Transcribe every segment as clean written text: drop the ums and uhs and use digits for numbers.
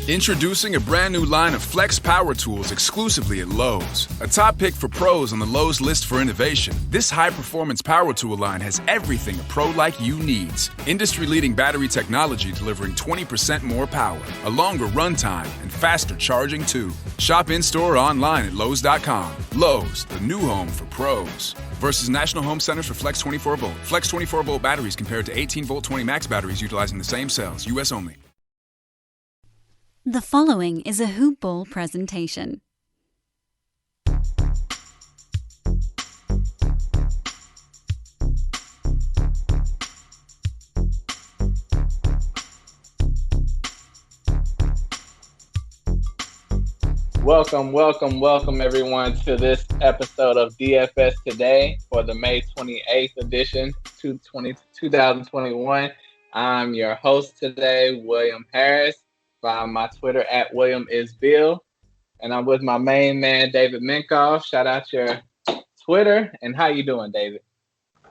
Introducing a brand new line of Flex power tools exclusively at Lowe's. A top pick for pros on the Lowe's list for innovation, this high-performance power tool line has everything a pro like you needs. Industry-leading battery technology delivering 20% more power, a longer runtime, and faster charging too. Shop in-store or online at Lowe's.com. Lowe's, the new home for pros. Versus National Home Centers for Flex 24-volt. Flex 24-volt batteries compared to 18-volt 20 max batteries utilizing the same cells. U.S. only. The following is a Hoop Ball presentation. Welcome everyone to this episode of DFS Today for the May 28th edition, 2021. I'm your host today, William Harris. By my Twitter at WilliamIsBill, and I'm with my main man David Minkoff. Shout out your Twitter, and how you doing, David?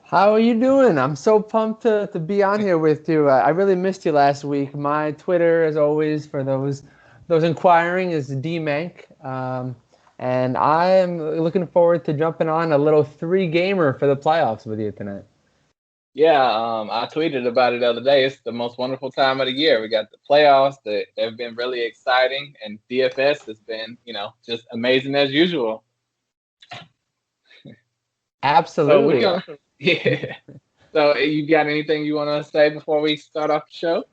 How are you doing? I'm so pumped to be on here with you. I really missed you last week. My Twitter, as always, for those inquiring, is DMank, and I am looking forward to jumping on a little 3-gamer for the playoffs with you tonight. Yeah, I tweeted about it the other day. It's the most wonderful time of the year. We got the playoffs that have been really exciting, and DFS has been, just amazing as usual. Absolutely. So you got anything you want to say before we start off the show?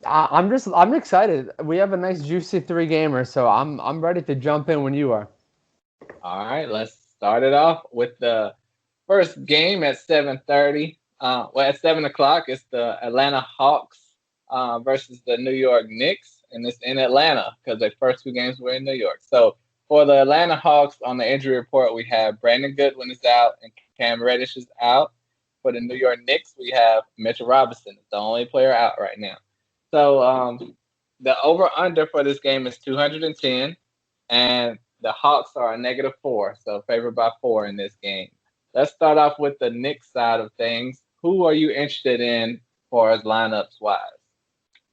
I'm excited. We have a nice juicy 3-gamer, so I'm ready to jump in when you are. All right, let's start it off with the first game at 7:30. At 7 o'clock, it's the Atlanta Hawks versus the New York Knicks, and it's in Atlanta because the first 2 games were in New York. So for the Atlanta Hawks, on the injury report, we have Brandon Goodwin is out and Cam Reddish is out. For the New York Knicks, we have Mitchell Robinson, the only player out right now. So the over-under for this game is 210, and the Hawks are a -4, so favored by 4 in this game. Let's start off with the Knicks side of things. Who are you interested in for as lineups wise?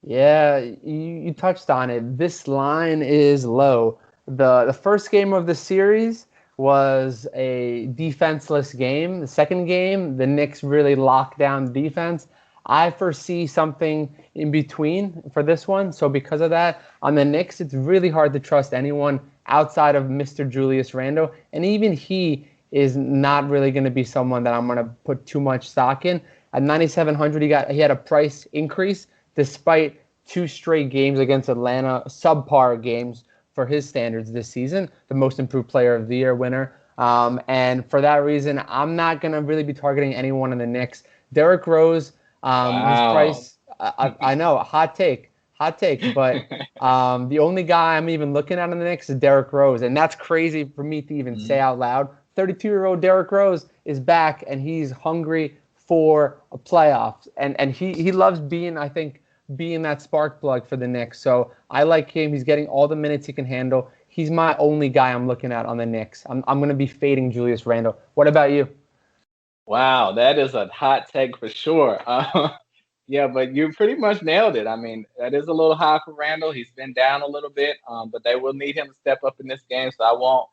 Yeah, you touched on it. This line is low. The first game of the series was a defenseless game. The second game, the Knicks really locked down defense. I foresee something in between for this one. So because of that, on the Knicks, it's really hard to trust anyone outside of Mr. Julius Randle. And even he is not really going to be someone that I'm going to put too much stock in. At 9,700, he had a price increase despite 2 straight games against Atlanta, subpar games for his standards this season, the most improved player of the year winner. And for that reason, I'm not going to really be targeting anyone in the Knicks. Derrick Rose, wow. His price, I know, hot take, but the only guy I'm even looking at in the Knicks is Derrick Rose, and that's crazy for me to even say out loud. 32-year-old Derrick Rose is back, and he's hungry for a playoff. And he loves being that spark plug for the Knicks. So I like him. He's getting all the minutes he can handle. He's my only guy I'm looking at on the Knicks. I'm going to be fading Julius Randle. What about you? Wow, that is a hot take for sure. Yeah, but you pretty much nailed it. I mean, that is a little high for Randle. He's been down a little bit, but they will need him to step up in this game. So I won't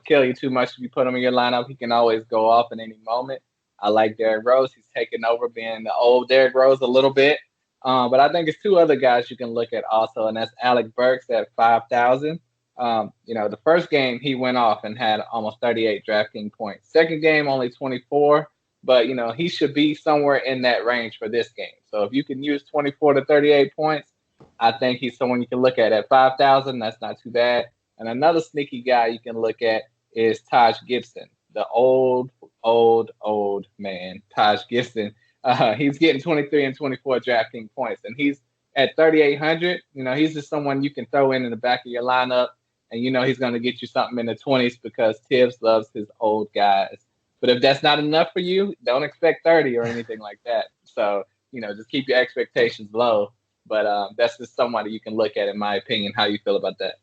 kill you too much if you put him in your lineup. He can always go off at any moment. I like Derrick Rose. He's taken over being the old Derrick Rose a little bit. But I think it's 2 other guys you can look at also, and that's Alec Burks at 5,000. The first game he went off and had almost 38 DraftKings points. Second game, only 24. But, he should be somewhere in that range for this game. So if you can use 24 to 38 points, I think he's someone you can look at 5,000. That's not too bad. And another sneaky guy you can look at is Taj Gibson, the old man, Taj Gibson. He's getting 23 and 24 DraftKings points, and he's at 3,800. He's just someone you can throw in the back of your lineup, and he's going to get you something in the 20s because Tibbs loves his old guys. But if that's not enough for you, don't expect 30 or anything like that. So, just keep your expectations low. But that's just somebody you can look at, in my opinion. How you feel about that?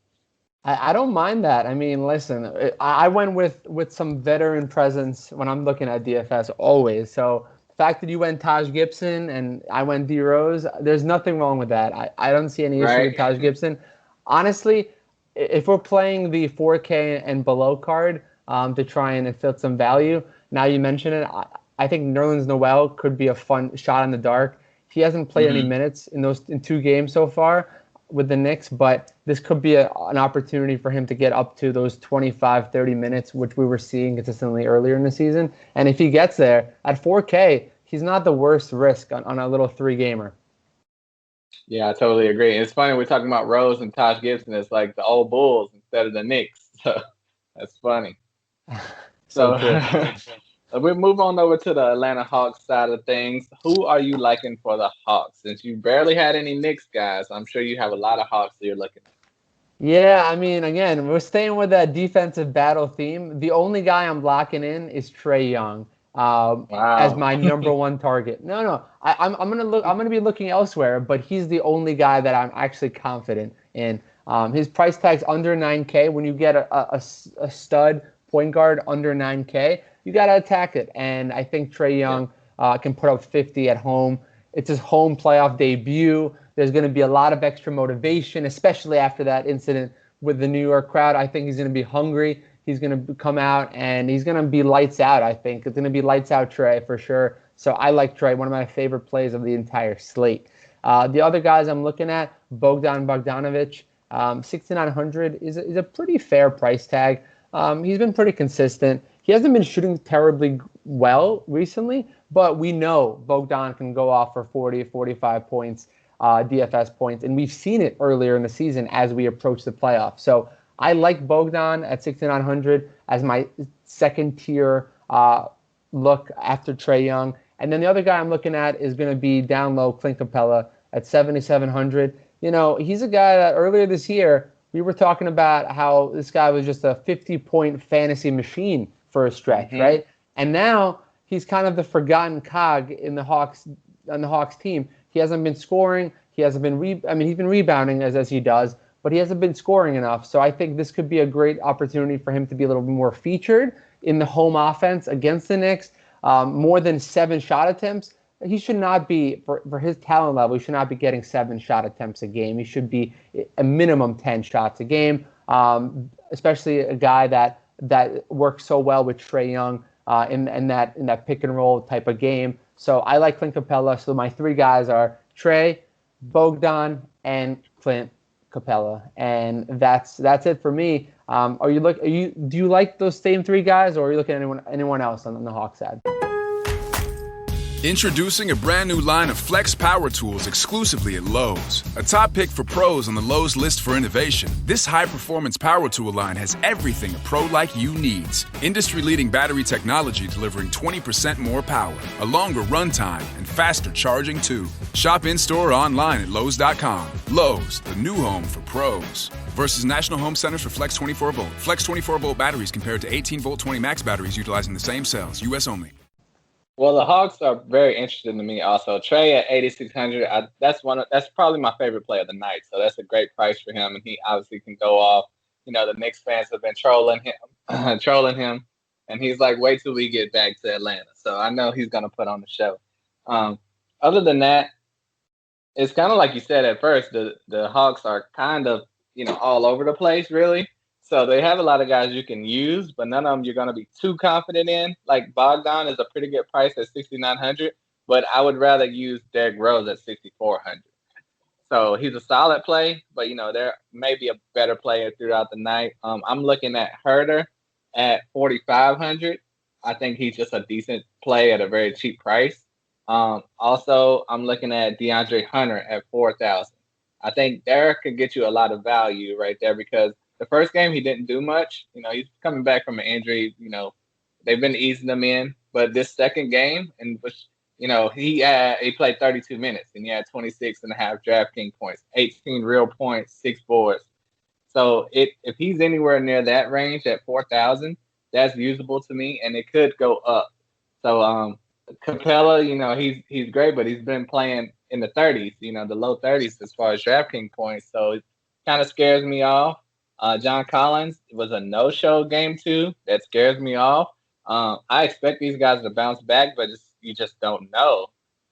I don't mind that. I mean, listen, I went with some veteran presence when I'm looking at DFS always. So the fact that you went Taj Gibson and I went D Rose, there's nothing wrong with that. I don't see any issue with Taj Gibson. honestly, if we're playing the 4K and below card to try and fit some value, now you mention it, I think Nerlens Noel could be a fun shot in the dark. He hasn't played any minutes in 2 games so far with the Knicks, but this could be an opportunity for him to get up to those 25, 30 minutes, which we were seeing consistently earlier in the season. And if he gets there at 4K, he's not the worst risk on a little 3-gamer. Yeah, I totally agree. It's funny we're talking about Rose and Taj Gibson. It's like the old Bulls instead of the Knicks. So that's funny. So we move on over to the Atlanta Hawks side of things. Who are you liking for the Hawks? Since you barely had any Knicks guys, I'm sure you have a lot of Hawks that you're looking at. Yeah, I mean, again, we're staying with that defensive battle theme. The only guy I'm locking in is Trae Young as my number 1 target. No, I'm gonna be looking elsewhere, but he's the only guy that I'm actually confident in. His price tag's under 9K. When you get a stud point guard under 9K, you got to attack it. And I think Trae Young can put up 50 at home. It's his home playoff debut. There's going to be a lot of extra motivation, especially after that incident with the New York crowd. I think he's going to be hungry. He's going to come out, and he's going to be lights out, I think. It's going to be lights out Trae for sure. So I like Trae, one of my favorite plays of the entire slate. The other guys I'm looking at, Bogdan Bogdanovic, 6,900 is a pretty fair price tag. He's been pretty consistent. He hasn't been shooting terribly well recently, but we know Bogdan can go off for 40, 45 points, DFS points, and we've seen it earlier in the season as we approach the playoffs. So I like Bogdan at 6,900 as my second tier look after Trae Young. And then the other guy I'm looking at is going to be down low, Clint Capela at 7,700. You know, he's a guy that earlier this year we were talking about how this guy was just a 50-point fantasy machine for a stretch, right? And now he's kind of the forgotten cog in the Hawks team. He hasn't been scoring. He hasn't been he's been rebounding as he does, but he hasn't been scoring enough. So I think this could be a great opportunity for him to be a little bit more featured in the home offense against the Knicks. More than 7 shot attempts. He should not be, for his talent level, he should not be getting 7 shot attempts a game. He should be a minimum 10 shots a game, especially a guy that works so well with Trae Young in that pick and roll type of game. So I like Clint Capela. So my 3 guys are Trae, Bogdan, and Clint Capela, and that's it for me. Do you like those same 3 guys, or are you looking at anyone else on the Hawks side? Introducing a brand new line of Flex Power Tools exclusively at Lowe's. A top pick for pros on the Lowe's list for innovation, this high-performance power tool line has everything a pro like you needs. Industry-leading battery technology delivering 20% more power, a longer runtime, and faster charging too. Shop in-store or online at Lowe's.com. Lowe's, the new home for pros. Versus National Home Centers for Flex 24-volt. Flex 24-volt batteries compared to 18-volt 20 max batteries utilizing the same cells. U.S. only. Well, the Hawks are very interesting to me also. Trae at 8,600, that's probably my favorite play of the night. So that's a great price for him, and he obviously can go off. You know, the Knicks fans have been trolling him, and he's like, wait till we get back to Atlanta. So I know he's going to put on the show. Other than that, it's kind of like you said at first, the Hawks are kind of, all over the place, really. So they have a lot of guys you can use, but none of them you're going to be too confident in. Like Bogdan is a pretty good price at 6,900, but I would rather use Derrick Rose at 6,400. So he's a solid play, but there may be a better player throughout the night. I'm looking at Herter at 4,500. I think he's just a decent play at a very cheap price. Also, I'm looking at DeAndre Hunter at 4,000. I think Derrick could get you a lot of value right there because the first game, he didn't do much. He's coming back from an injury. They've been easing him in. But this second game, he played 32 minutes, and he had 26.5 DraftKings points, 18 real points, 6 boards. So if he's anywhere near that range at 4,000, that's usable to me, and it could go up. So Capela, he's great, but he's been playing in the 30s, the low 30s as far as DraftKings points. So it kind of scares me off. John Collins, it was a no-show game 2. That scares me off. I expect these guys to bounce back, but you just don't know.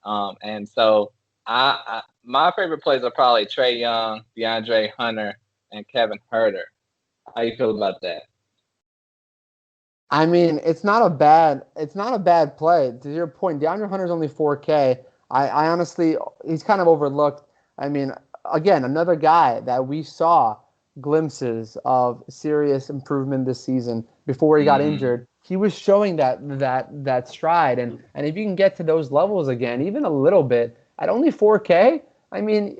And so my favorite plays are probably Trae Young, DeAndre Hunter, and Kevin Huerter. How you feel about that? I mean, it's not a bad play. To your point, DeAndre Hunter's only 4K. I honestly, he's kind of overlooked. I mean, again, another guy that we saw glimpses of serious improvement this season before he got injured. He was showing that stride, and if you can get to those levels again, even a little bit at only 4K, I mean,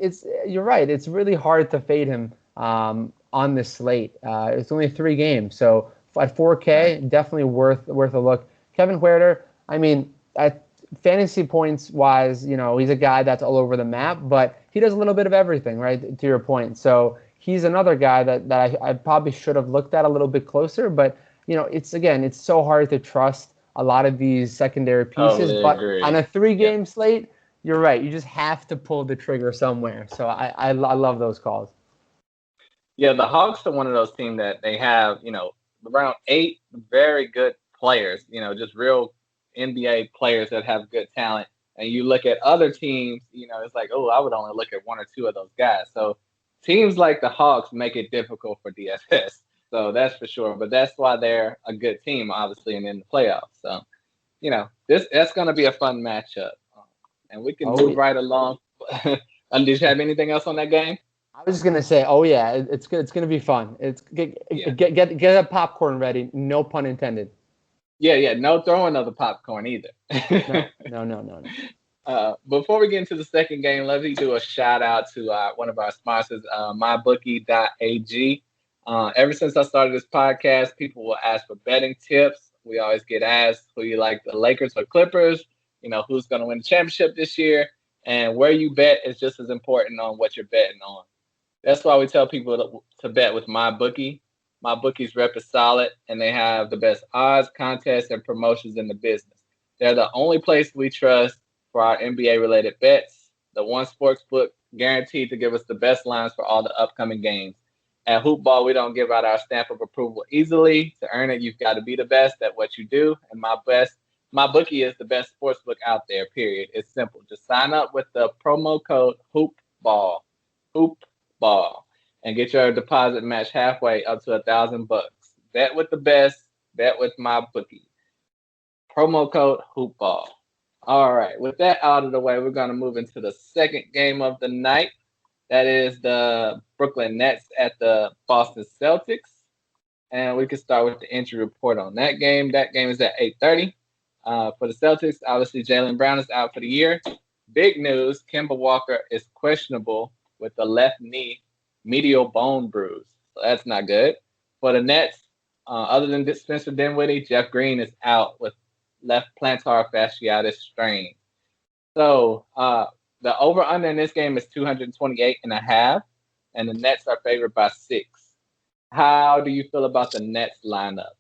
you're right. It's really hard to fade him on this slate. It's only 3 games, so at 4K, definitely worth a look. Kevin Huerter, I mean, at fantasy points wise, he's a guy that's all over the map, but he does a little bit of everything, right? To your point. So he's another guy that I probably should have looked at a little bit closer, but it's so hard to trust a lot of these secondary pieces. Totally but agree. On a 3-game slate, you're right. You just have to pull the trigger somewhere. So I love those calls. Yeah, the Hawks are one of those teams that they have, around 8 very good players, just real NBA players that have good talent. And you look at other teams, it's like, oh, I would only look at 1 or 2 of those guys. So teams like the Hawks make it difficult for DFS. So that's for sure. But that's why they're a good team, obviously, and in the playoffs. So, that's going to be a fun matchup. And we can move right along. Did you have anything else on that game? I was just gonna say, it's good. It's gonna be fun. Get a popcorn ready. No pun intended. Yeah. No throwing of the popcorn either. No. Before we get into the second game, let me do a shout out to one of our sponsors, mybookie.ag. Ever since I started this podcast, people will ask for betting tips. We always get asked who you like, the Lakers or Clippers. Who's going to win the championship this year, and where you bet is just as important on what you're betting on. That's why we tell people to bet with MyBookie. MyBookie's rep is solid, and they have the best odds, contests, and promotions in the business. They're the only place we trust for our NBA-related bets. The one sportsbook guaranteed to give us the best lines for all the upcoming games. At Hoopball, we don't give out our stamp of approval easily. To earn it, you've got to be the best at what you do, and MyBookie is the best sportsbook out there, period. It's simple. Just sign up with the promo code HOOPBALL, and get your deposit matched halfway up to $1,000. Bet with the best. Bet with MyBookie. Promo code HOOPBALL. All right. With that out of the way, we're going to move into the second game of the night. That is the Brooklyn Nets at the Boston Celtics. And we can start with the injury report on that game. That game is at 8:30. For the Celtics, obviously, Jaylen Brown is out for the year. Big news, Kemba Walker is questionable with the left knee medial bone bruise. So that's not good. For the Nets, other than Spencer Dinwiddie, Jeff Green is out with left plantar fasciitis strain. So the over-under in this game is 228.5, and the Nets are favored by 6. How do you feel about the Nets lineup?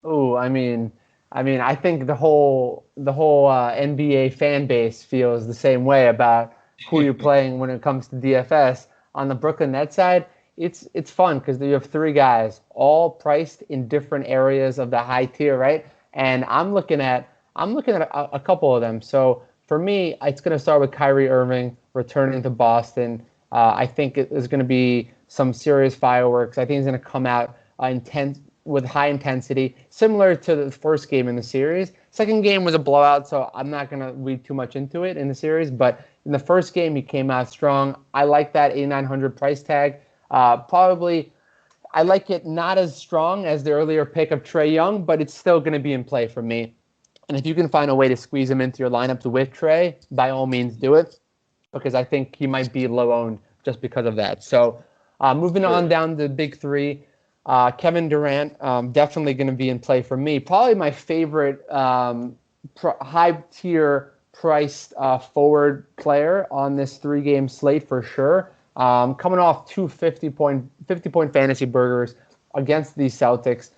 Oh, I mean, I think the whole NBA fan base feels the same way about who you're playing when it comes to DFS. On the Brooklyn Nets side, it's fun because you have 3 guys all priced in different areas of the high tier, right? And I'm looking at a couple of them. So for me, it's going to start with Kyrie Irving returning to Boston. I think there's going to be some serious fireworks. I think he's going to come out intense with high intensity, similar to the first game in the series. Second game was a blowout, so I'm not going to read too much into it in the series. But in the first game, he came out strong. I like that 8,900 price tag. Probably, I like it not as strong as the earlier pick of Trae Young, but it's still going to be in play for me. And if you can find a way to squeeze him into your lineups with Trae, by all means do it, because I think he might be low-owned just because of that. So moving on down to the big 3, Kevin Durant, definitely going to be in play for me. Probably my favorite high-tier priced forward player on this 3-game slate for sure. Coming off 2 50-point fantasy burgers against the Celtics.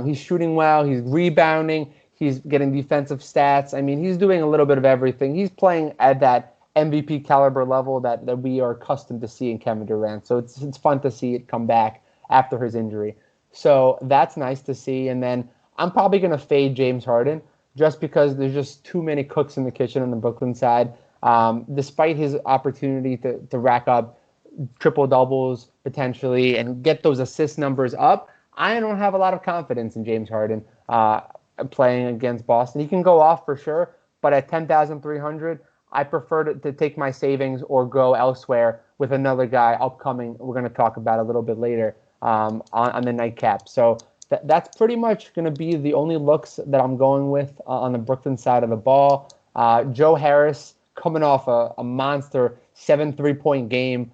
He's shooting well. He's rebounding. He's getting defensive stats. I mean, he's doing a little bit of everything. He's playing at that MVP caliber level that we are accustomed to seeing Kevin Durant. So it's fun to see it come back after his injury. So that's nice to see. And then I'm probably going to fade James Harden just because there's just too many cooks in the kitchen on the Brooklyn side. Despite his opportunity to rack up triple doubles potentially and get those assist numbers up, I don't have a lot of confidence in James Harden playing against Boston. He can go off for sure, but at 10,300, I prefer to take my savings or go elsewhere with another guy upcoming. We're going to talk about a little bit later on the nightcap. So that's pretty much going to be the only looks that I'm going with on the Brooklyn side of the ball. Joe Harris coming off a monster 7 3-point game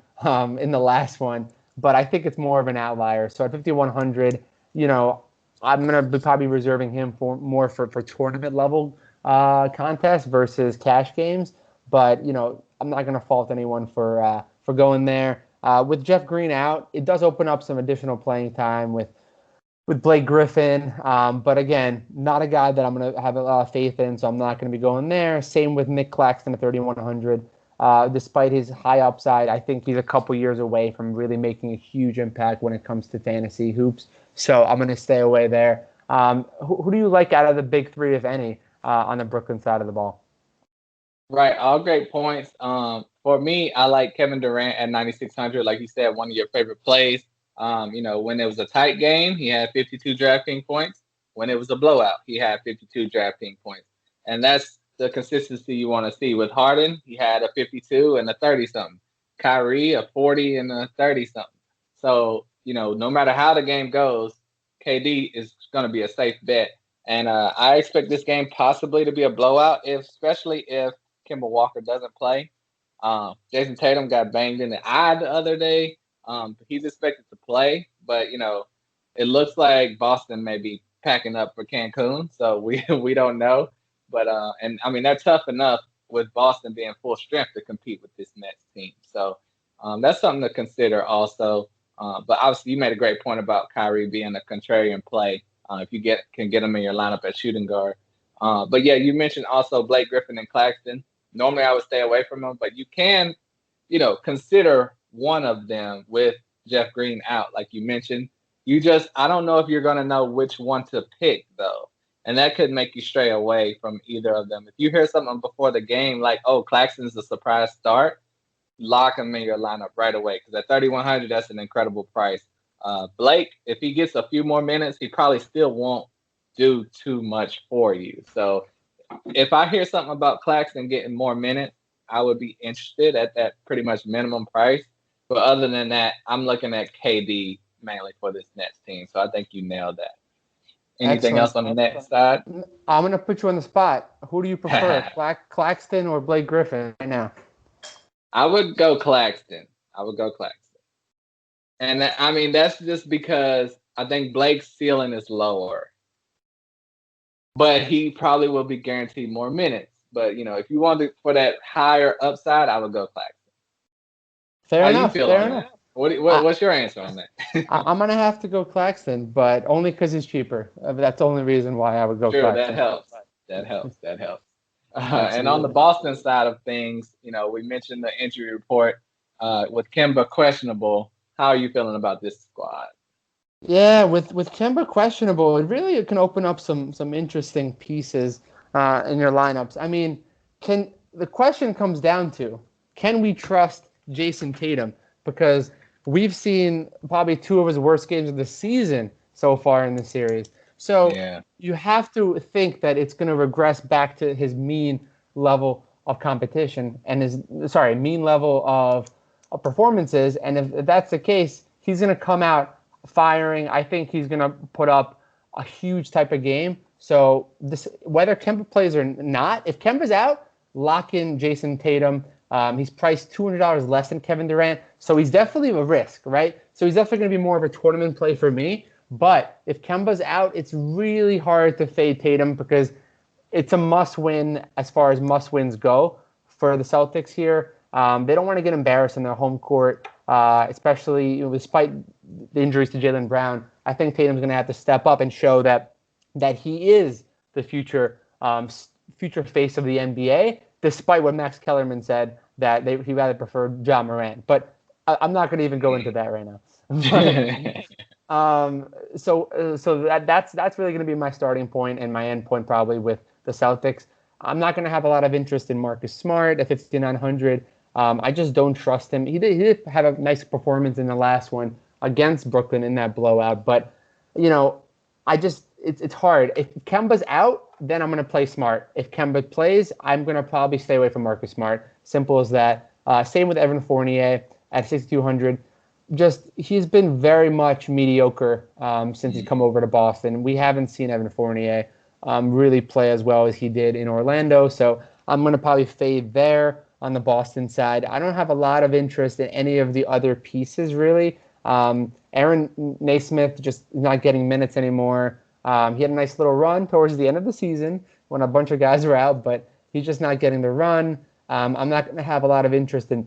in the last one, but I think it's more of an outlier. So at 5,100, I'm going to be probably reserving him more for tournament level contests versus cash games. But, I'm not going to fault anyone for going there. With Jeff Green out, it does open up some additional playing time with Blake Griffin. But again, not a guy that I'm going to have a lot of faith in, so I'm not going to be going there. Same with Nick Claxton at 3,100. Despite his high upside, I think he's a couple years away from really making a huge impact when it comes to fantasy hoops. So I'm going to stay away there. Who do you like out of the big three, if any, on the Brooklyn side of the ball? Right, all great points. For me, I like Kevin Durant at 9,600. Like you said, one of your favorite plays. When it was a tight game, he had 52 DraftKings points. When it was a blowout, he had 52 DraftKings points. And that's the consistency you want to see. With Harden, he had a 52 and a 30-something. Kyrie, a 40 and a 30-something. So, no matter how the game goes, KD is going to be a safe bet. And I expect this game possibly to be a blowout, especially if Kemba Walker doesn't play. Jason Tatum got banged in the eye the other day. He's expected to play, but, it looks like Boston may be packing up for Cancun, so we don't know. But, they're tough enough with Boston being full strength to compete with this Nets team. So that's something to consider also. But obviously you made a great point about Kyrie being a contrarian play if you can get him in your lineup at shooting guard. But, yeah, you mentioned also Blake Griffin and Claxton. Normally I would stay away from them, but you can, consider one of them with Jeff Green out, like you mentioned. I don't know if you're going to know which one to pick, though. And that could make you stray away from either of them. If you hear something before the game like, oh, Claxton's a surprise start, lock him in your lineup right away. Because at 3,100, that's an incredible price. Blake, if he gets a few more minutes, he probably still won't do too much for you. So if I hear something about Claxton getting more minutes, I would be interested at that pretty much minimum price. But other than that, I'm looking at KD mainly for this Nets team. So I think you nailed that. Anything else on the Nets side? I'm going to put you on the spot. Who do you prefer, Claxton or Blake Griffin right now? I would go Claxton. And that's just because I think Blake's ceiling is lower. But he probably will be guaranteed more minutes. But, if you want for that higher upside, I would go Claxton. Fair enough. What's your answer on that? I'm going to have to go Claxton, but only because he's cheaper. That's the only reason why I would go Claxton. That helps. And on the Boston side of things, we mentioned the injury report with Kemba questionable. How are you feeling about this squad? Yeah, with Kemba questionable, it can open up some interesting pieces in your lineups. The question comes down to, can we trust Jason Tatum? Because we've seen probably two of his worst games of the season so far in the series. So You have to think that it's going to regress back to his mean level of competition and mean level of performances. And if that's the case, he's going to come out firing. I think he's going to put up a huge type of game. So whether Kemba plays or not, if Kemba's out, lock in Jason Tatum. He's priced $200 less than Kevin Durant, so he's definitely a risk, right? So he's definitely going to be more of a tournament play for me. But if Kemba's out, it's really hard to fade Tatum because it's a must-win as far as must-wins go for the Celtics here. They don't want to get embarrassed in their home court, especially despite the injuries to Jaylen Brown. I think Tatum's going to have to step up and show that he is the future face of the NBA, despite what Max Kellerman said, that he rather preferred Ja Morant. But I'm not going to even go into that right now. So that's really going to be my starting point and my end point probably with the Celtics. I'm not going to have a lot of interest in Marcus Smart at 5,900. I just don't trust him. He did have a nice performance in the last one against Brooklyn in that blowout, but it's hard. If Kemba's out, then I'm going to play Smart. If Kemba plays, I'm going to probably stay away from Marcus Smart. Simple as that. Same with Evan Fournier at 6,200. He's been very much mediocre since he's come over to Boston. We haven't seen Evan Fournier really play as well as he did in Orlando, so I'm going to probably fade there on the Boston side. I don't have a lot of interest in any of the other pieces, really. Aaron Naismith just not getting minutes anymore. He had a nice little run towards the end of the season when a bunch of guys were out, but he's just not getting the run. I'm not going to have a lot of interest in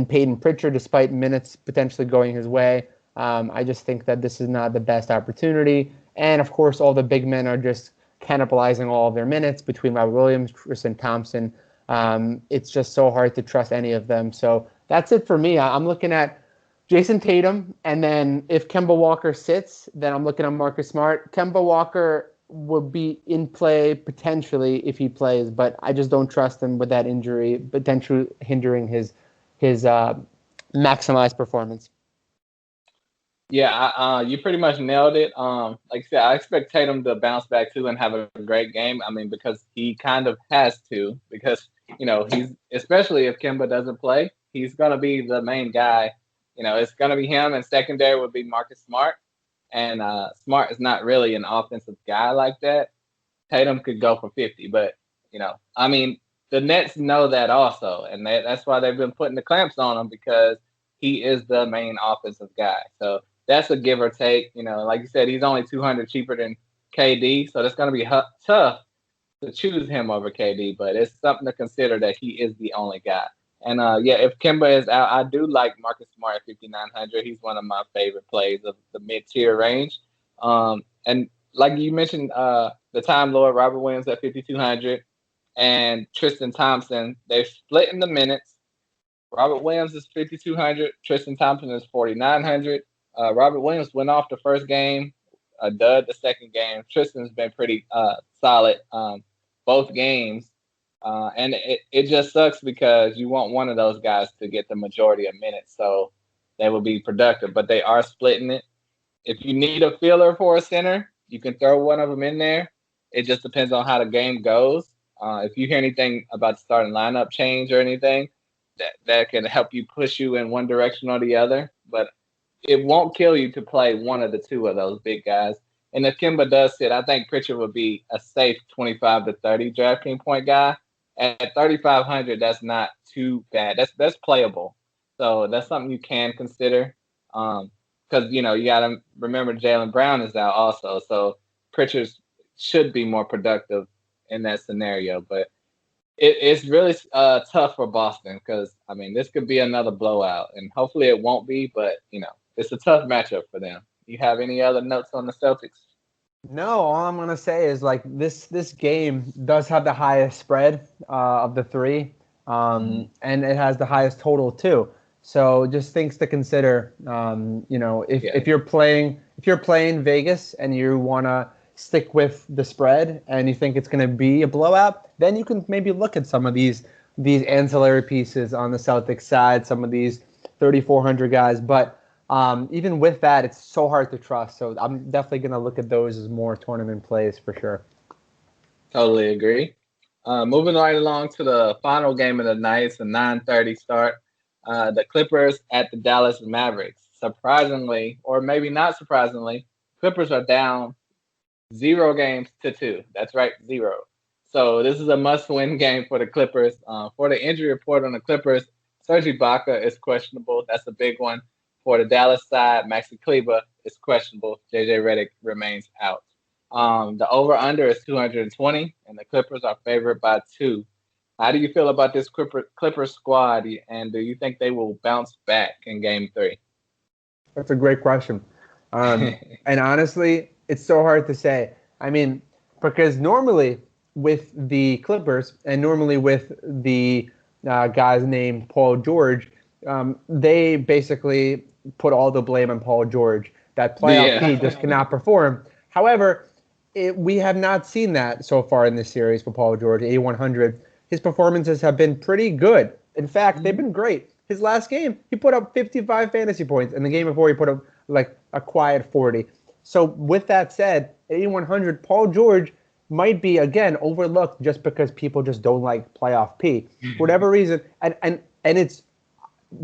Peyton Pritchard, despite minutes potentially going his way. I just think that this is not the best opportunity. And, of course, all the big men are just cannibalizing all of their minutes between Robert Williams, Tristan Thompson. It's just so hard to trust any of them. So that's it for me. I'm looking at Jason Tatum, and then if Kemba Walker sits, then I'm looking at Marcus Smart. Kemba Walker would be in play potentially if he plays, but I just don't trust him with that injury, potentially hindering his maximized performance. Yeah, you pretty much nailed it. Like I said, I expect Tatum to bounce back too and have a great game. I mean, because he kind of has to, because, he's, especially if Kemba doesn't play, he's going to be the main guy. It's going to be him, and secondary would be Marcus Smart. And Smart is not really an offensive guy like that. Tatum could go for 50, but, the Nets know that also, and that's why they've been putting the clamps on him, because he is the main offensive guy. So that's a give or take. Like you said, he's only 200 cheaper than KD, so it's going to be tough to choose him over KD, but it's something to consider that he is the only guy. And, if Kemba is out, I do like Marcus Smart at 5,900. He's one of my favorite plays of the mid-tier range. And like you mentioned, the Time Lord, Robert Williams at 5,200, and Tristan Thompson, they're splitting the minutes. Robert Williams is 5,200. Tristan Thompson is 4,900. Robert Williams went off the first game, a dud the second game. Tristan's been pretty solid both games. And it just sucks because you want one of those guys to get the majority of minutes, so they will be productive. But they are splitting it. If you need a filler for a center, you can throw one of them in there. It just depends on how the game goes. If you hear anything about the starting lineup change or anything, that can help you push you in one direction or the other. But it won't kill you to play one of the two of those big guys. And if Kemba does sit, I think Pritchard would be a safe 25 to 30 DraftKings point guy. At 3,500, that's not too bad. That's playable. So that's something you can consider. Because, you got to remember Jaylen Brown is out also. So Pritchard should be more productive in that scenario. But it's really tough for Boston because, this could be another blowout. And hopefully it won't be. But, it's a tough matchup for them. You have any other notes on the Celtics? No, all I'm going to say is this game does have the highest spread of the three, and it has the highest total too. So just things to consider. If you're playing Vegas and you want to stick with the spread and you think it's going to be a blowout, then you can maybe look at some of these ancillary pieces on the Celtics side, some of these 3,400 guys, but. Even with that, it's so hard to trust. So I'm definitely going to look at those as more tournament plays for sure. Totally agree. Moving right along to the final game of the night, it's a 9:30 start. The Clippers at the Dallas Mavericks. Surprisingly, or maybe not surprisingly, Clippers are down 0-2. That's right, 0. So this is a must-win game for the Clippers. For the injury report on the Clippers, Serge Ibaka is questionable. That's a big one. For the Dallas side, Maxi Kleber is questionable. JJ Redick remains out. The over-under is 220, and the Clippers are favored by 2. How do you feel about this Clippers squad, and do you think they will bounce back in Game 3? That's a great question. And honestly, it's so hard to say. Because normally with the Clippers and normally with the guys named Paul George, they basically put all the blame on Paul George. That playoff he just cannot perform. However, we have not seen that so far in this series for Paul George, 8,100. His performances have been pretty good In fact, they've been great. His last game, he put up 55 fantasy points, and the game before he put up like a quiet 40. So with that said, 8,100, Paul George might be, again, overlooked just because people just don't like playoff P. For whatever reason, and it's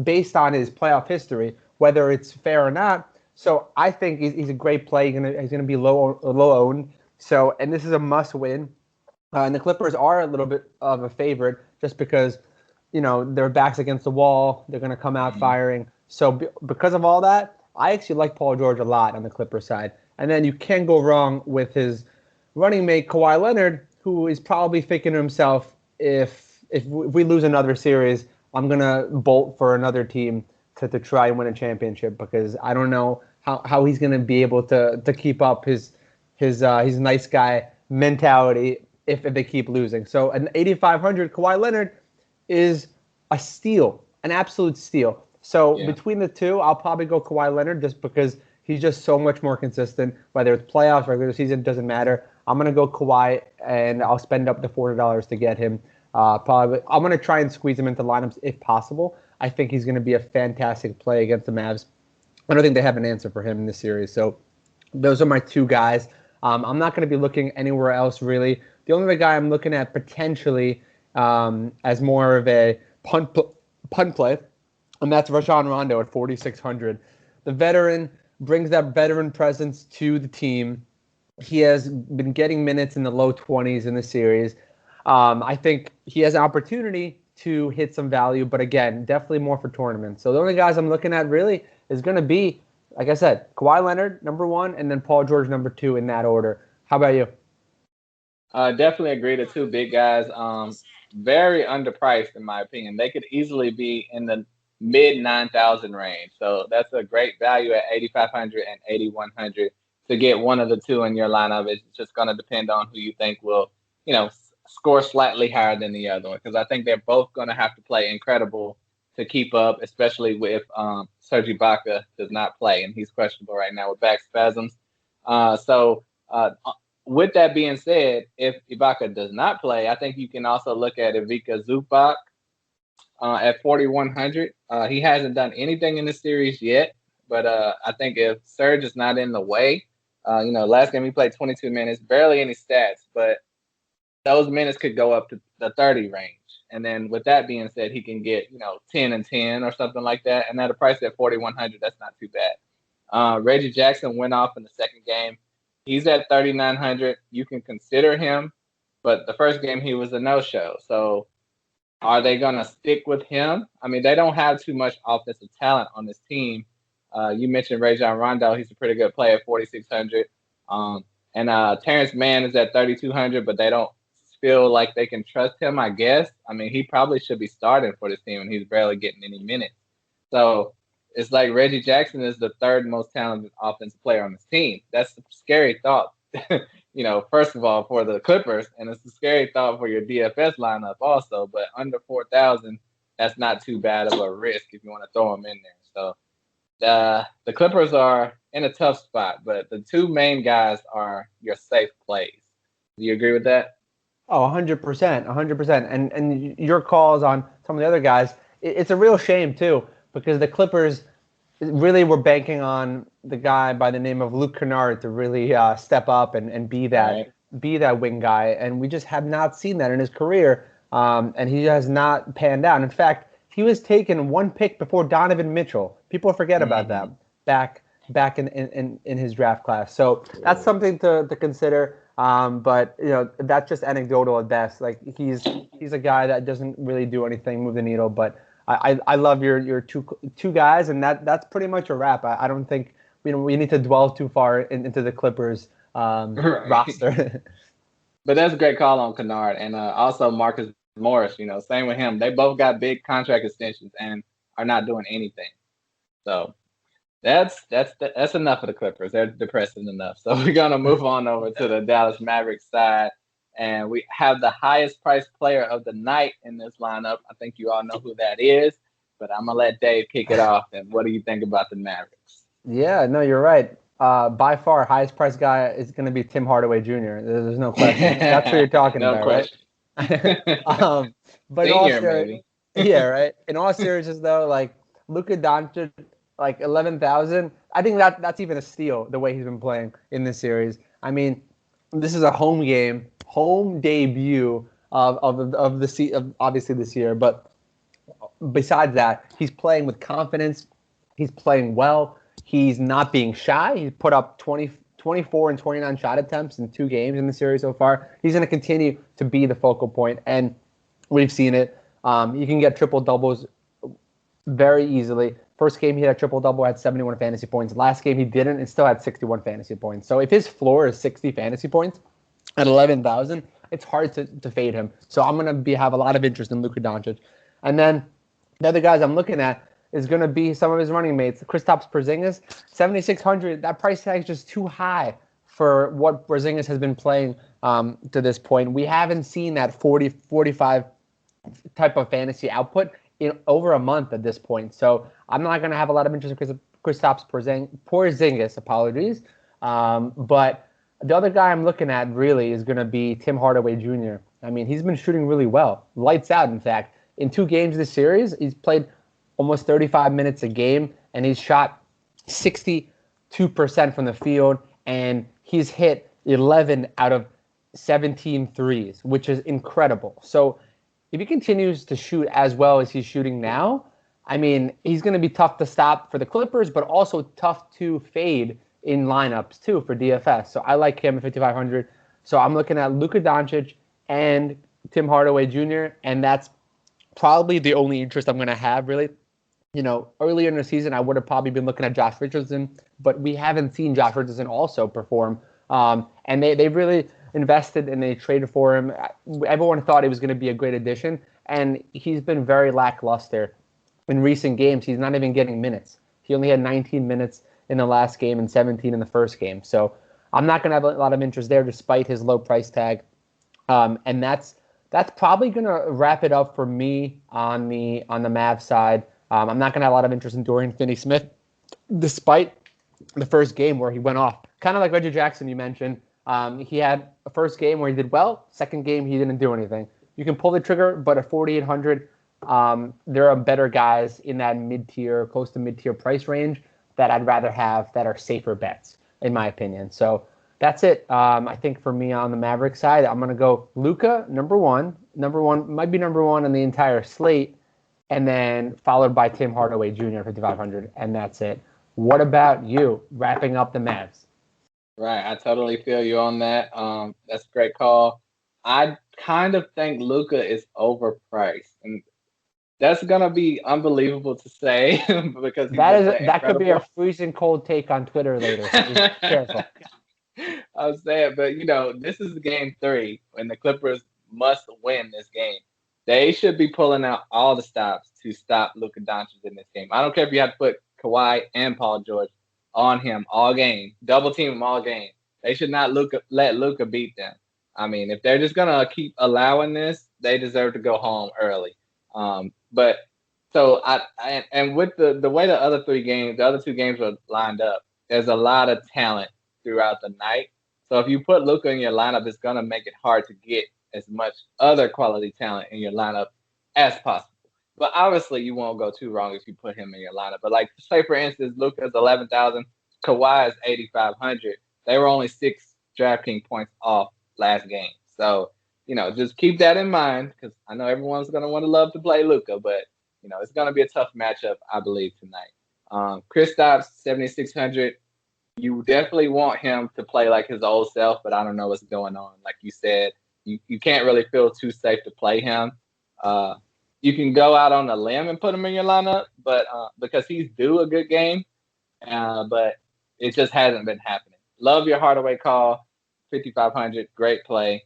based on his playoff history, whether it's fair or not. So I think he's a great play. He's gonna be low owned. So, and this is a must win. And the Clippers are a little bit of a favorite just because, their back's against the wall. They're gonna come out firing. So because of all that, I actually like Paul George a lot on the Clippers side. And then you can't go wrong with his running mate Kawhi Leonard, who is probably thinking to himself, if we lose another series, I'm gonna bolt for another team to try and win a championship, because I don't know how he's gonna be able to keep up his nice guy mentality if they keep losing. So an 8,500 Kawhi Leonard is a steal, an absolute steal. So between the two, I'll probably go Kawhi Leonard just because he's just so much more consistent. Whether it's playoffs, regular season, doesn't matter. I'm gonna go Kawhi, and I'll spend up to $400 to get him. Probably, I'm gonna try and squeeze him into lineups if possible. I think he's gonna be a fantastic play against the Mavs. I don't think they have an answer for him in this series. So those are my two guys. I'm not gonna be looking anywhere else really. The only other guy I'm looking at potentially as more of a punt play, and that's Rajon Rondo at 4,600. The veteran brings that veteran presence to the team. He has been getting minutes in the low 20s in the series. I think he has an opportunity to hit some value, but again, definitely more for tournaments. So the only guys I'm looking at really is going to be, like I said, Kawhi Leonard, number one, and then Paul George, number two, in that order. How about you? Definitely agree. The two big guys, very underpriced in my opinion. They could easily be in the mid 9,000 range. So that's a great value at 8,500 and 8,100 to get one of the two in your lineup. It's just going to depend on who you think will, score slightly higher than the other one, because I think they're both going to have to play incredible to keep up, especially if Serge Ibaka does not play, and he's questionable right now with back spasms. With that being said, if Ibaka does not play, I think you can also look at Ivica Zubac at 4,100. He hasn't done anything in the series yet, but I think if Serge is not in the way, last game he played 22 minutes, barely any stats, but those minutes could go up to the 30 range. And then with that being said, he can get, 10 and 10 or something like that. And at a price at 4,100, that's not too bad. Reggie Jackson went off in the second game. He's at 3,900. You can consider him, but the first game he was a no-show. So are they going to stick with him? I mean, they don't have too much offensive talent on this team. You mentioned Rajon Rondo. He's a pretty good player at 4,600. And Terrence Mann is at 3,200, but they don't feel like they can trust him, I guess. I mean, he probably should be starting for this team, and he's barely getting any minutes. So it's like Reggie Jackson is the third most talented offensive player on this team. That's a scary thought, first of all, for the Clippers, and it's a scary thought for your DFS lineup also. But under 4,000, that's not too bad of a risk if you want to throw him in there. So the Clippers are in a tough spot, but the two main guys are your safe plays. Do you agree with that? Oh, 100%, 100%. And your calls on some of the other guys, it's a real shame, too, because the Clippers really were banking on the guy by the name of Luke Kennard to really step up and be that wing guy. And we just have not seen that in his career, and he has not panned out. In fact, he was taken one pick before Donovan Mitchell. People forget about that back in his draft class. So that's something to consider. But that's just anecdotal at best. Like he's a guy that doesn't really do anything, move the needle. But I love your two guys, and that's pretty much a wrap. I don't think we need to dwell too far into the Clippers roster. But that's a great call on Kennard, and also Marcus Morris. Same with him. They both got big contract extensions and are not doing anything. So that's enough of the Clippers. They're depressing enough. So we're gonna move on over to the Dallas Mavericks side, and we have the highest priced player of the night in this lineup. I think you all know who that is, but I'm gonna let Dave kick it off. And what do you think about the Mavericks? Yeah, no, you're right. By far, highest priced guy is going to be Tim Hardaway Jr. There's no question. That's what you're talking about, question. Right? But Senior, also, maybe. Yeah, right. In all seriousness, though, like Luka Doncic, like 11,000. I think that's even a steal the way he's been playing in this series. I mean, this is a home game, home debut of obviously this year. But besides that, he's playing with confidence. He's playing well. He's not being shy. He's put up 24 and 29 shot attempts in 2 games in the series so far. He's going to continue to be the focal point, and we've seen it. You can get triple doubles very easily. First game he had a triple double, had 71 fantasy points. Last game he didn't, and still had 61 fantasy points. So if his floor is 60 fantasy points at 11,000, it's hard to fade him. So I'm gonna have a lot of interest in Luka Doncic, and then the other guys I'm looking at is going to be some of his running mates. Kristaps Porzingis, 7,600. That price tag is just too high for what Porzingis has been playing to this point. We haven't seen that 40, 45 type of fantasy output in over a month at this point. So I'm not going to have a lot of interest in Kristaps Porzingis, apologies. But the other guy I'm looking at really is going to be Tim Hardaway Jr. I mean, he's been shooting really well. Lights out, in fact. In 2 games this series, he's played almost 35 minutes a game, and he's shot 62% from the field, and he's hit 11 out of 17 threes, which is incredible. So if he continues to shoot as well as he's shooting now, I mean, he's going to be tough to stop for the Clippers, but also tough to fade in lineups too for DFS. So I like him at 5,500. So I'm looking at Luka Doncic and Tim Hardaway Jr., and that's probably the only interest I'm going to have, really. You know, earlier in the season, I would have probably been looking at Josh Richardson, but we haven't seen Josh Richardson also perform. And they really invested and they traded for him. Everyone thought he was going to be a great addition, and he's been very lackluster in recent games. He's not even getting minutes. He only had 19 minutes in the last game and 17 in the first game. So I'm not going to have a lot of interest there despite his low price tag. And that's probably going to wrap it up for me on the Mavs side. I'm not going to have a lot of interest in Dorian Finney-Smith, despite the first game where he went off. Kind of like Reggie Jackson you mentioned. He had a first game where he did well. Second game, he didn't do anything. You can pull the trigger, but at 4,800, there are better guys in that mid-tier, close to mid-tier price range that I'd rather have that are safer bets, in my opinion. So that's it. I think for me on the Mavericks side, I'm going to go Luka, number one. Might be number one on the entire slate. And then followed by Tim Hardaway Jr. 5,500, and that's it. What about you, wrapping up the Mavs? Right, I totally feel you on that. That's a great call. I kind of think Luka is overpriced, and that's gonna be unbelievable to say because that could be a freezing cold take on Twitter later. So be careful. I was saying, but this is game 3 when the Clippers must win this game. They should be pulling out all the stops to stop Luka Doncic in this game. I don't care if you have to put Kawhi and Paul George on him all game, double team him all game. They should not let Luka beat them. I mean, if they're just gonna keep allowing this, they deserve to go home early. But so and with the way the other 2 games were lined up, there's a lot of talent throughout the night. So if you put Luka in your lineup, it's gonna make it hard to get as much other quality talent in your lineup as possible. But obviously, you won't go too wrong if you put him in your lineup. But like, say for instance, Luka's 11,000, Kawhi is 8,500. They were only 6 DraftKings points off last game. So just keep that in mind because I know everyone's gonna want to love to play Luka, but it's gonna be a tough matchup, I believe, tonight. Kristaps 7,600. You definitely want him to play like his old self, but I don't know what's going on. Like you said. You can't really feel too safe to play him. You can go out on a limb and put him in your lineup, but because he's due a good game, but it just hasn't been happening. Love your Hardaway call, 5,500, great play.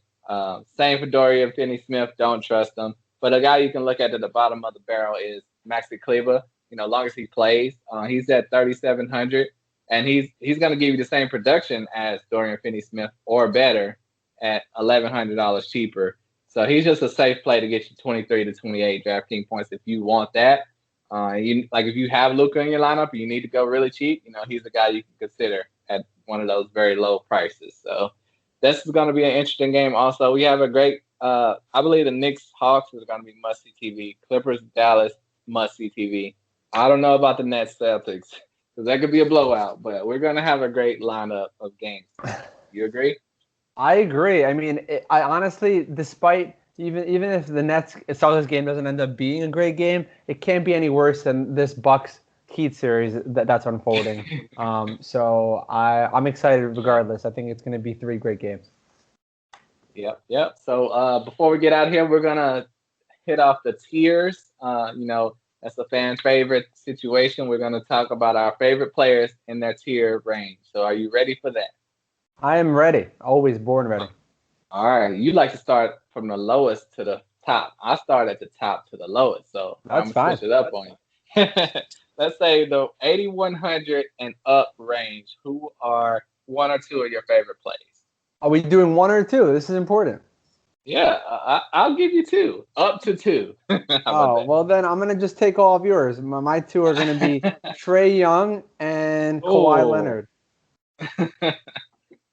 Same for Dorian Finney-Smith, don't trust him. But a guy you can look at the bottom of the barrel is Maxi Kleber. As long as he plays, he's at 3,700, and he's going to give you the same production as Dorian Finney-Smith or better at $1,100 cheaper. So he's just a safe play to get you 23 to 28 DraftKings points if you want that. If you have Luka in your lineup, you need to go really cheap. He's the guy you can consider at one of those very low prices. So this is going to be an interesting game. Also, we have a great I believe the Knicks Hawks is going to be must see TV. Clippers Dallas must see TV. I don't know about the Nets Celtics because that could be a blowout, but we're going to have a great lineup of games. You agree? I agree. I mean, I honestly, despite even if the Nets Celtics game doesn't end up being a great game, it can't be any worse than this Bucks Heat series that's unfolding. So I'm excited regardless. I think it's going to be 3 great games. Yep. So before we get out here, we're gonna hit off the tiers. That's a fan favorite situation. We're gonna talk about our favorite players in their tier range. So are you ready for that? I am ready. Always born ready. All right. You like to start from the lowest to the top. I start at the top to the lowest. So That's I'm gonna switch it up on you. Let's say the 8,100 and up range. Who are 1 or 2 of your favorite plays? Are we doing 1 or 2? This is important. Yeah, I'll give you 2, up to 2. Well then I'm gonna just take all of yours. My 2 are gonna be Trae Young and Kawhi Leonard.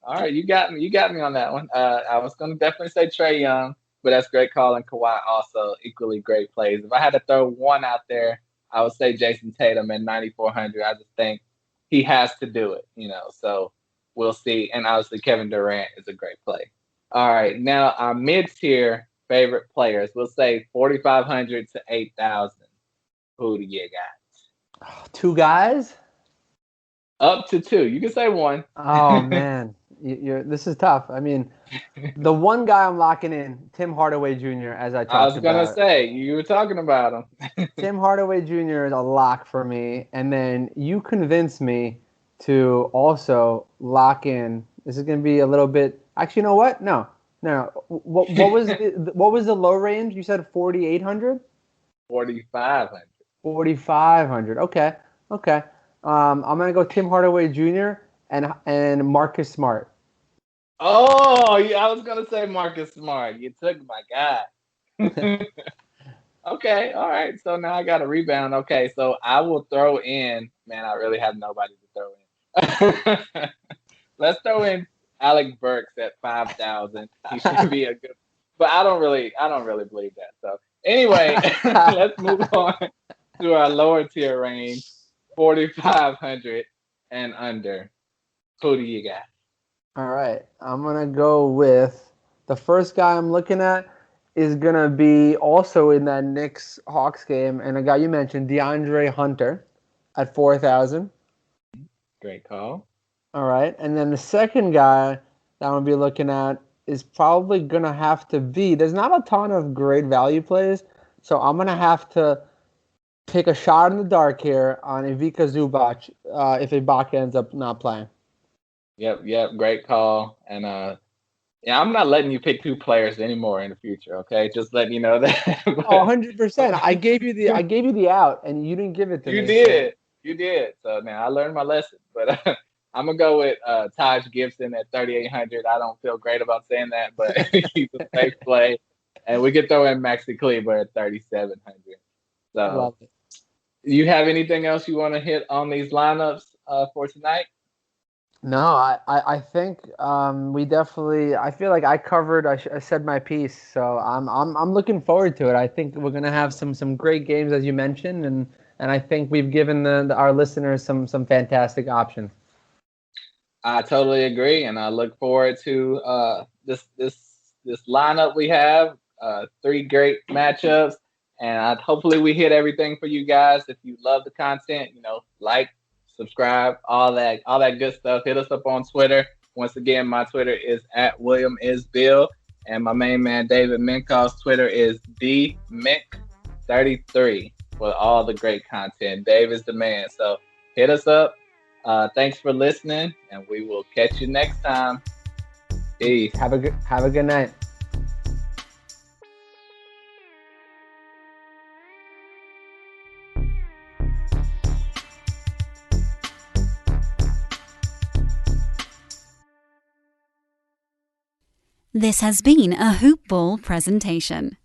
All right, you got me on that one. I was gonna definitely say Trae Young, but that's great call, and Kawhi also equally great plays. If I had to throw one out there, I would say Jason Tatum at 9,400. I just think he has to do it, So we'll see. And obviously Kevin Durant is a great play. All right, now our mid-tier favorite players. We'll say 4,500 to 8,000. Who do you got? 2 guys? Up to 2. You can say 1. Oh man, this is tough. I mean, the one guy I'm locking in, Tim Hardaway Jr. As I talked about. I was gonna say you were talking about him. Tim Hardaway Jr. is a lock for me, and then you convinced me to also lock in. This is gonna be a little bit. Actually, you know what? No. What was the low range? You said 4,800. 4,500. 4,500. Okay. I'm gonna go Tim Hardaway Jr. and Marcus Smart. Oh, yeah, I was gonna say Marcus Smart. You took my guy. Okay, all right. So now I got a rebound. Okay, so I will throw in. Man, I really have nobody to throw in. Let's throw in Alec Burks at 5,000. He should be a good. But I don't really believe that. So anyway, let's move on to our lower tier range, 4,500 and under. Who do you got? All right, I'm gonna go with the first guy I'm looking at is gonna be also in that Knicks Hawks game, and a guy you mentioned, DeAndre Hunter, at 4,000. Great call. All right, and then the second guy that I'm gonna be looking at is probably gonna have to be. There's not a ton of great value plays, so I'm gonna have to take a shot in the dark here on Ivica Zubac if Ibaka ends up not playing. Yep. Great call. And I'm not letting you pick 2 players anymore in the future. Okay, just letting you know that. 100%. I gave you the out, and you didn't give it to me. You did. So now I learned my lesson. But I'm gonna go with Taj Gibson at 3,800. I don't feel great about saying that, but he's a safe play. And we could throw in Maxi Kleber at 3,700. So, love it. You have anything else you want to hit on these lineups for tonight? No, I think we definitely. I feel like I covered. I said my piece, so I'm looking forward to it. I think we're gonna have some great games as you mentioned, and I think we've given our listeners some fantastic options. I totally agree, and I look forward to this lineup we have. 3 great matchups, and hopefully we hit everything for you guys. If you love the content, like, subscribe, all that good stuff. Hit us up on Twitter. Once again, my Twitter is @WilliamIsBill, and my main man David Minkoff's Twitter is DMink33 for all the great content. Dave is the man, so hit us up. Thanks for listening, and we will catch you next time. Peace. Have a good night. This has been a Hoop Ball presentation.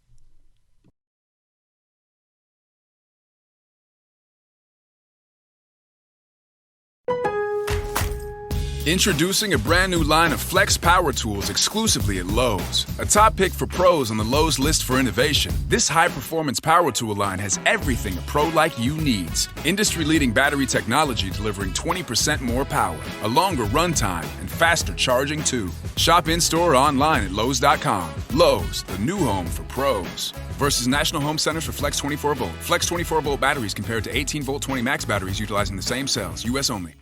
Introducing a brand new line of Flex power tools exclusively at Lowe's. A top pick for pros on the Lowe's list for innovation, this high-performance power tool line has everything a pro like you needs. Industry-leading battery technology delivering 20% more power, a longer runtime, and faster charging too. Shop in-store or online at Lowe's.com. Lowe's, the new home for pros. Versus National Home Centers for Flex 24 volt. Flex 24 volt batteries compared to 18 volt 20 max batteries utilizing the same cells. U.S. only.